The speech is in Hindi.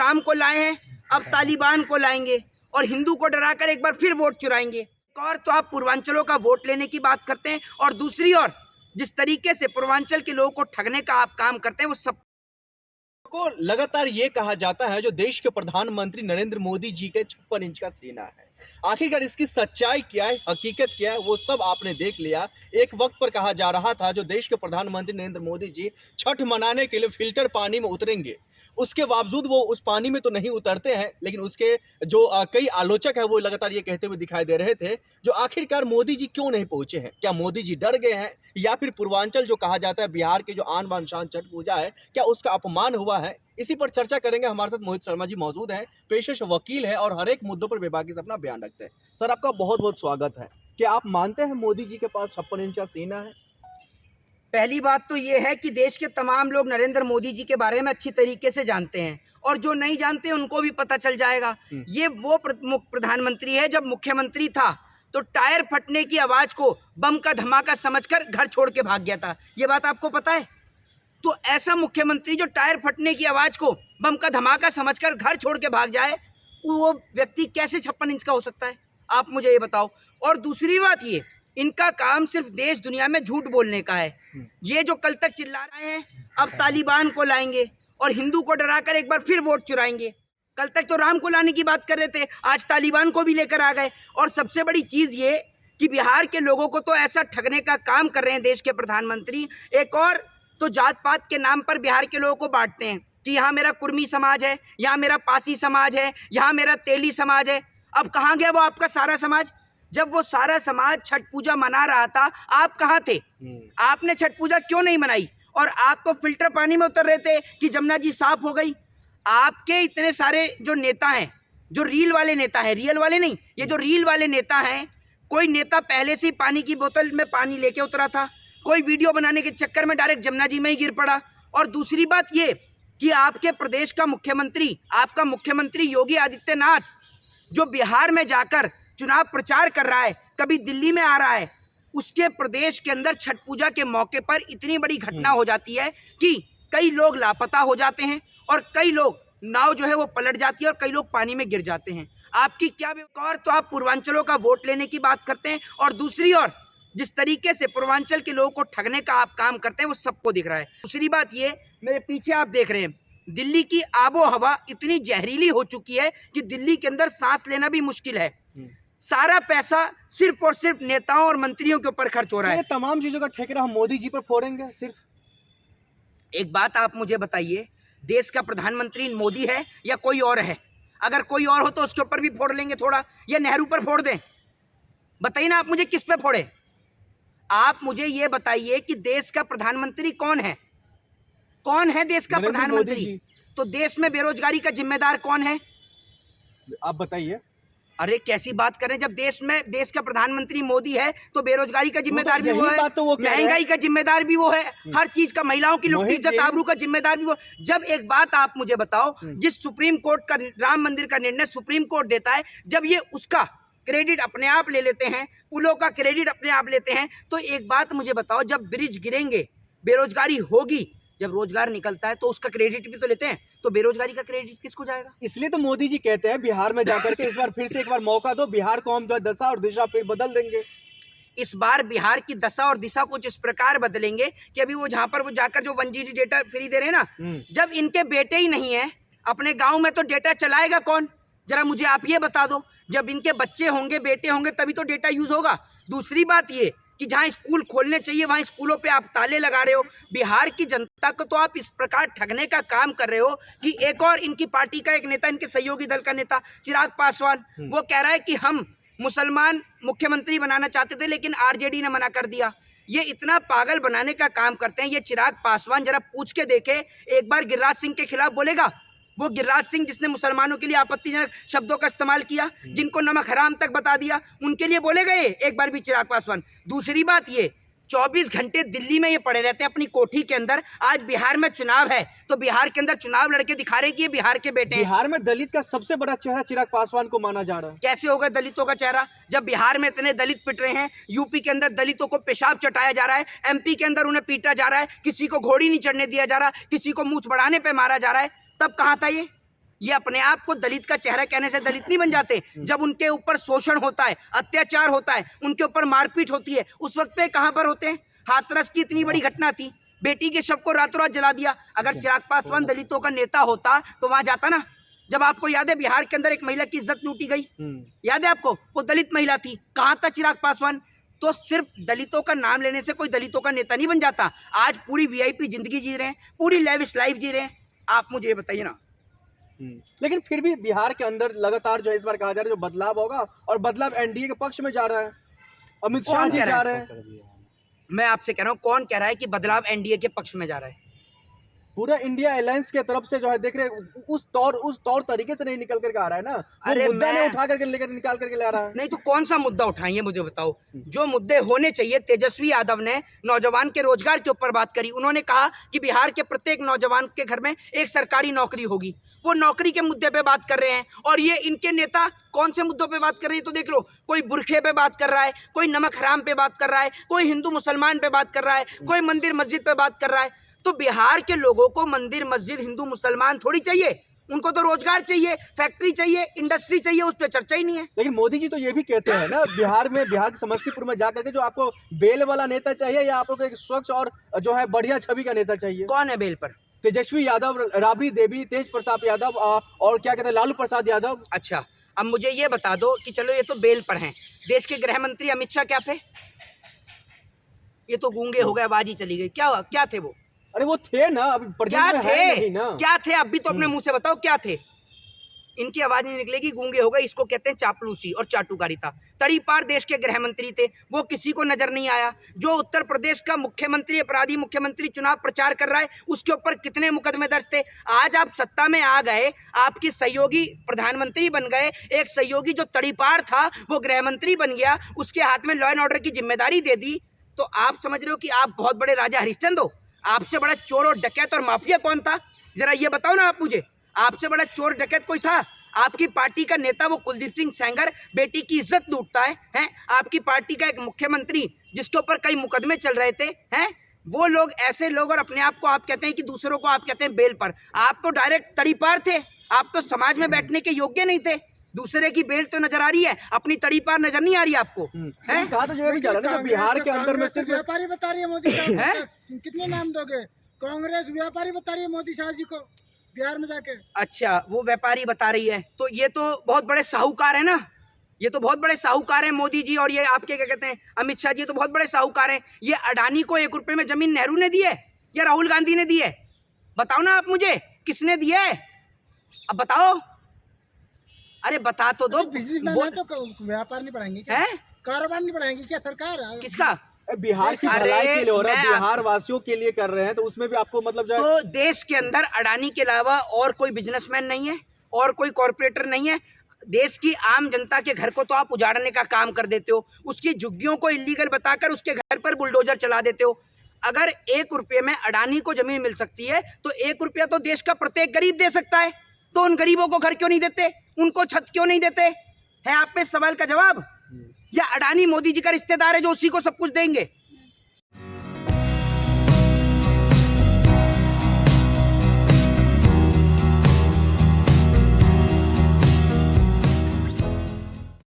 राम को लाए हैं, अब तालिबान को लाएंगे और हिंदू को डराकर एक बार फिर वोट चुराएंगे। और तो आप पूर्वांचलों का वोट लेने की बात करते हैं और दूसरी ओर जिस तरीके से पूर्वांचल के लोगों को ठगने का आप काम करते हैं वो सब को लगातार ये कहा जाता है जो देश के प्रधानमंत्री नरेंद्र मोदी जी के 56 इंच का सीना है। आखिरकार इसकी सच्चाई क्या है, हकीकत क्या है, वो सब आपने देख लिया। एक वक्त पर कहा जा रहा था जो देश के प्रधानमंत्री नरेंद्र मोदी जी छठ मनाने के लिए फिल्टर पानी में उतरेंगे, उसके बावजूद वो उस पानी में तो नहीं उतरते हैं। लेकिन उसके जो कई आलोचक है वो लगातार ये कहते हुए दिखाई दे रहे थे जो आखिरकार मोदी जी क्यों नहीं पहुंचे हैं। क्या मोदी जी डर गए हैं या फिर पूर्वांचल जो कहा जाता है बिहार के जो आन बान शान छठ पूजा है, क्या उसका अपमान हुआ है? इसी पर चर्चा करेंगे। हमारे साथ मोहित शर्मा जी मौजूद हैं, पेशे से वकील है और हर एक मुद्दों पर बेबाकी से अपना बयान रखते हैं। सर, आपका बहुत बहुत स्वागत है। क्या आप मानते हैं मोदी जी के पास 56 इंच का सीना है? पहली बात तो ये है कि देश के तमाम लोग नरेंद्र मोदी जी के बारे में अच्छी तरीके से जानते हैं और जो नहीं जानते उनको भी पता चल जाएगा। ये वो प्रधानमंत्री है, जब मुख्यमंत्री था तो टायर फटने की आवाज को बम का धमाका समझकर घर छोड़ के भाग गया था। ये बात आपको पता है? तो ऐसा मुख्यमंत्री जो टायर फटने की आवाज को बम का धमाका समझकर घर छोड़ के भाग जाए, वो व्यक्ति कैसे 56 इंच का हो सकता है? आप मुझे ये बताओ। और दूसरी बात, ये इनका काम सिर्फ देश दुनिया में झूठ बोलने का है। ये जो कल तक चिल्ला रहे हैं अब तालिबान को लाएंगे और हिंदू को डराकर एक बार फिर वोट चुराएंगे, कल तक तो राम को लाने की बात कर रहे थे, आज तालिबान को भी लेकर आ गए। और सबसे बड़ी चीज ये कि बिहार के लोगों को तो ऐसा ठगने का काम कर रहे हैं देश के प्रधानमंत्री। एक और तो जात पात के नाम पर बिहार के लोगों को बांटते हैं कि यहाँ मेरा कुर्मी समाज है, यहाँ मेरा पासी समाज है, यहाँ मेरा तेली समाज है। अब कहाँ गया वो आपका सारा समाज? जब वो सारा समाज छठ पूजा मना रहा था, आप कहाँ थे? आपने छठ पूजा क्यों नहीं मनाई? और आप तो फिल्टर पानी में उतर रहे थे कि जमुना जी साफ हो गई। आपके इतने सारे जो नेता हैं, जो रील वाले नेता हैं, रियल वाले नहीं, ये जो रील वाले नेता हैं, कोई नेता पहले से पानी की बोतल में पानी लेके उतरा था, कोई वीडियो बनाने के चक्कर में डायरेक्ट जमुना जी में ही गिर पड़ा। और दूसरी बात ये कि आपके प्रदेश का मुख्यमंत्री, आपका मुख्यमंत्री योगी आदित्यनाथ, जो बिहार में जाकर चुनाव प्रचार कर रहा है, कभी दिल्ली में आ रहा है, उसके प्रदेश के अंदर छठ पूजा के मौके पर इतनी बड़ी घटना हो जाती है कि कई लोग लापता हो जाते हैं और कई लोग नाव जो है वो पलट जाती है और कई लोग पानी में गिर जाते हैं। आपकी क्या? और तो आप पूर्वांचलों का वोट लेने की बात करते हैं और दूसरी ओर जिस तरीके से पूर्वांचल के लोगों को ठगने का आप काम करते हैं वो सबको दिख रहा है। दूसरी बात ये, मेरे पीछे आप देख रहे हैं, दिल्ली की आबो हवा इतनी जहरीली हो चुकी है कि दिल्ली के अंदर सांस लेना भी मुश्किल है। सारा पैसा सिर्फ और सिर्फ नेताओं और मंत्रियों के ऊपर खर्च हो रहा है। तमाम चीजों का ठेकेदार हम मोदी जी पर फोड़ेंगे सिर्फ? एक बात आप मुझे बताइए, देश का प्रधानमंत्री मोदी है या कोई और है? अगर कोई और हो तो उसके ऊपर भी फोड़ लेंगे थोड़ा, या नेहरू पर फोड़ दें? बताइए ना, आप मुझे किस पे फोड़े? आप मुझे ये बताइए कि देश का प्रधानमंत्री कौन है? कौन है देश का प्रधानमंत्री? तो देश में बेरोजगारी का जिम्मेदार कौन है? आप बताइए। अरे कैसी बात करें, जब देश का प्रधानमंत्री मोदी है तो बेरोजगारी का जिम्मेदार भी वो है, महंगाई का जिम्मेदार भी वो है, हर चीज का, महिलाओं की लुट्टी इज्जत आबरू का जिम्मेदार भी वो। जब एक बात आप मुझे बताओ, जिस सुप्रीम कोर्ट का राम मंदिर का निर्णय सुप्रीम कोर्ट देता है, जब ये उसका क्रेडिट अपने आप ले लेते हैं, पुलों का क्रेडिट अपने आप लेते हैं, तो एक बात मुझे बताओ, जब ब्रिज गिरेंगे बेरोजगारी होगी, जब रोजगार निकलता है तो उसका क्रेडिट भी तो लेते हैं, तो बेरोजगारी का क्रेडिट किसको जाएगा? इसलिए तो मोदी जी कहते हैं बिहार में जाकर के इस बार फिर से एक बार मौका दो, बिहार को हम जो दशा और दिशा फिर बदल देंगे। इस बार बिहार की दशा और दिशा कुछ इस प्रकार बदलेंगे कि अभी वो जहां पर वो जाकर जो 1GB डेटा फ्री दे रहे हैं ना, जब इनके बेटे ही नहीं है अपने गांव में तो डेटा चलाएगा कौन? जरा मुझे आप ये बता दो। जब इनके बच्चे होंगे, बेटे होंगे, तभी तो डेटा यूज होगा। दूसरी बात ये कि जहां स्कूल खोलने चाहिए वहां स्कूलों पे आप ताले लगा रहे हो। बिहार की जनता को तो आप इस प्रकार ठगने का काम कर रहे हो कि एक और इनकी पार्टी का एक नेता, इनके सहयोगी दल का नेता चिराग पासवान, वो कह रहा है कि हम मुसलमान मुख्यमंत्री बनाना चाहते थे लेकिन आरजेडी ने मना कर दिया। ये इतना पागल बनाने का काम करते हैं ये चिराग पासवान। जरा पूछ के देखे, एक बार गिरिराज सिंह के खिलाफ बोलेगा? वो गिरिराज सिंह जिसने मुसलमानों के लिए आपत्तिजनक शब्दों का इस्तेमाल किया, जिनको नमक हराम तक बता दिया, उनके लिए बोलेगा ये एक बार भी चिराग पासवान? दूसरी बात ये, 24 घंटे दिल्ली में ये पड़े रहते हैं अपनी कोठी के अंदर। आज बिहार में चुनाव है तो बिहार के अंदर चुनाव लड़के दिखा रहे कि ये बिहार के बेटे हैं। बिहार में दलित का सबसे बड़ा चेहरा चिराग पासवान को माना जा रहा है। कैसे होगा दलितों का चेहरा जब बिहार में इतने दलित पिट रहे हैं? यूपी के अंदर दलितों को पेशाब चटाया जा रहा है, एमपी के अंदर उन्हें पीटा जा रहा है, किसी को घोड़ी नहीं चढ़ने दिया जा रहा, किसी को मूंछ बढ़ाने पर मारा जा रहा है। तब कहाँ था ये? ये अपने आप को दलित का चेहरा कहने से दलित नहीं बन जाते। जब उनके ऊपर शोषण होता है, अत्याचार होता है, उनके ऊपर मारपीट होती है, उस वक्त पे कहां पर होते हैं? हाथरस की इतनी बड़ी घटना थी, बेटी के शव को रातों रात जला दिया। अगर चिराग पासवान दलितों का नेता होता तो वहां जाता ना। जब आपको याद है बिहार के अंदर एक महिला की इज्जत लूटी गई, याद है आपको? वो दलित महिला थी, कहां था चिराग पासवान? तो सिर्फ दलितों का नाम लेने से कोई दलितों का नेता नहीं बन जाता। आज पूरी वीआईपी जिंदगी जी रहे हैं, पूरी लेविश लाइफ जी रहे हैं। आप मुझे ये बताइए ना। लेकिन फिर भी बिहार के अंदर लगातार जो है इस बार कहा जा रहा है जो बदलाव होगा, और बदलाव एनडीए के पक्ष में जा रहा है। अमित शाह जी जा रहे हैं। मैं आपसे कह रहा हूँ, कौन कह रहा है कि बदलाव एनडीए के पक्ष में जा रहा है? पूरा इंडिया अलायंस के तरफ से जो है देख रहे उस तौर तरीके से नहीं निकल करके आ रहा है ना। अरे मुद्दा नहीं उठा करके लेकर निकाल करके ला रहा है। नहीं तो कौन सा मुद्दा उठाएंगे मुझे बताओ। जो मुद्दे होने चाहिए, तेजस्वी यादव ने नौजवान के रोजगार के ऊपर बात करी। उन्होंने कहा कि बिहार के प्रत्येक नौजवान के घर में एक सरकारी नौकरी होगी। वो नौकरी के मुद्दे पे बात कर रहे हैं, और ये इनके नेता कौन से मुद्दों पे बात कर रहे हैं? तो देख लो, कोई बुरखे पे बात कर रहा है, कोई नमक हराम पे बात कर रहा है, कोई हिंदू मुसलमान पे बात कर रहा है, कोई मंदिर मस्जिद पे बात कर रहा है। तो बिहार के लोगों को मंदिर मस्जिद हिंदू मुसलमान थोड़ी चाहिए, उनको तो रोजगार चाहिए, फैक्ट्री चाहिए, इंडस्ट्री चाहिए। उस पर चर्चा ही नहीं है। लेकिन मोदी जी तो ये भी कहते हैं ना, बिहार के समस्तीपुर में जाकर के जो आपको बेल वाला नेता चाहिए या आपको एक स्वच्छ और जो है बढ़िया छवि का नेता चाहिए। कौन है बेल पर? तेजस्वी यादव, राबड़ी देवी, तेज प्रताप यादव और क्या कहते हैं लालू प्रसाद यादव। अच्छा, अब मुझे ये बता दो कि चलो ये तो बेल पर हैं, देश के गृह मंत्री अमित शाह क्या थे? ये तो गूंगे हो गए, आवाज ही चली गई। क्या थे वो? अरे वो थे ना, अभी क्या में थे? है नहीं ना। क्या थे? अब भी तो अपने मुंह से बताओ क्या थे। इनकी आवाज नहीं निकलेगी, गूंगे हो गए। इसको कहते हैं चापलूसी और चाटुकारिता। तड़ीपार देश के गृह मंत्री थे, वो किसी को नजर नहीं आया। जो उत्तर प्रदेश का मुख्यमंत्री, अपराधी मुख्यमंत्री चुनाव प्रचार कर रहा है, उसके ऊपर कितने मुकदमे दर्ज थे। आज आप सत्ता में आ गए, आपकी सहयोगी प्रधानमंत्री बन गए, एक सहयोगी जो तड़ीपार था वो गृह मंत्री बन गया, उसके हाथ में लॉ एंड ऑर्डर की जिम्मेदारी दे दी। तो आप समझ रहे हो कि आप बहुत बड़े राजा हरिश्चंद्र हो? आपसे बड़ा चोर और डकैत और माफिया कौन था? जरा ये बताओ ना आप मुझे। आपसे बड़ा चोर डकैत कोई था? आपकी पार्टी का नेता वो कुलदीप सिंह सेंगर बेटी की इज्जत लूटता है, हैं? आपकी पार्टी का एक मुख्यमंत्री जिसके ऊपर कई मुकदमे चल रहे थे, हैं? वो लोग, ऐसे लोग, और अपने आप को आप कहते हैं कि दूसरों को आप कहते हैं बेल पर। आप तो डायरेक्ट तड़ीपार थे, आप तो समाज में बैठने के योग्य नहीं थे। दूसरे की बेल तो नजर आ रही है, अपनी तड़ीपार नजर नहीं आ रही आपको। कहा तो जो भी जा रहा है ना, बिहार के अंदर में सिर्फ व्यापारी बता रही है मोदी साहब। कितने नाम दोगे? कांग्रेस व्यापारी बता रही है मोदी साहब जी को बिहार में जाके। अच्छा, वो व्यापारी बता रही है, तो ये तो बहुत बड़े साहूकार है ना। ये तो बहुत बड़े साहूकार हैं मोदी जी, और ये आपके क्या कहते हैं अमित शाह जी तो बहुत बड़े साहूकार हैं। ये अडानी को 1 रुपए में जमीन नेहरू ने दी है या राहुल गांधी ने दी है? बताओ ना आप मुझे, किसने दी है? अब बताओ। अरे बता तो दो। बिजनेसमैन है तो व्यापार नहीं बढ़ाएंगे क्या? कारोबार नहीं बढ़ाएंगे क्या सरकार? किसका? बिहार की भलाई के लिए हो रहा है, बिहार वासियों के लिए कर रहे हैं, तो उसमें भी आपको मतलब जो तो देश के अंदर अडानी के अलावा और कोई बिजनेसमैन नहीं है, और कोई कॉर्पोरेटर नहीं है। देश की आम जनता के घर को तो आप उजाड़ने का काम कर देते हो, उसकी झुग्गियों को इलीगल बताकर उसके घर पर बुलडोजर चला देते हो। अगर 1 रुपये में अडानी को जमीन मिल सकती है तो 1 रुपया तो देश का प्रत्येक गरीब दे सकता है। तो उन गरीबों को घर क्यों नहीं देते? उनको छत क्यों नहीं देते? है आप पे सवाल का जवाब? या अडानी मोदी जी का रिश्तेदार है जो उसी को सब कुछ देंगे?